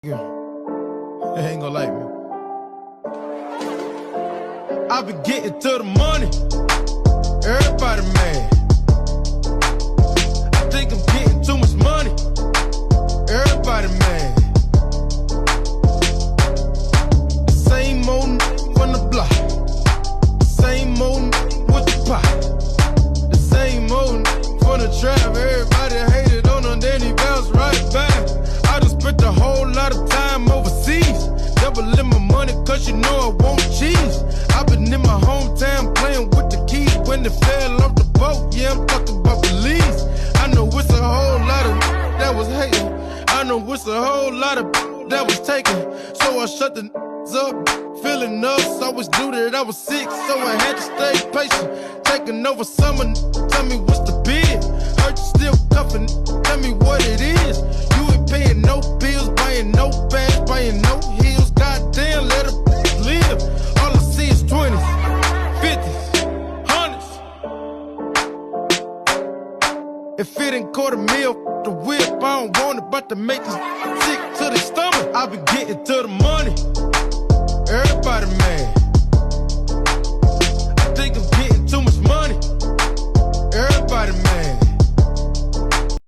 They ain't gonna like me. I be getting to the money. Everybody mad. I think I'm getting too much money. Everybody mad. Same old from the block. Same old with the pot. The same old from the trap. Everybody hated on him, then he bounced right back. I just spent a whole lot of time overseas. Doubling my money cause you know I want cheese. I've been in my hometown playing with the keys when it fell off the boat. Yeah, I'm talking about Belize. I know it's a whole lot of that was hating. I know it's a whole lot of that was taken. So I shut the up, feeling up. So I was due that I was sick, so I had to stay patient. Taking over summer, tell me what's the bid. Hurt you still cuffing, tell me what it is. You ain't paying no bills, buying no bags, buying no heels. Goddamn, let her live. All I see is 20s, 50s, 100s. If it ain't quarter mil, the whip, I don't want it, but to make it sick to the stomach. I be getting to the money. Everybody mad.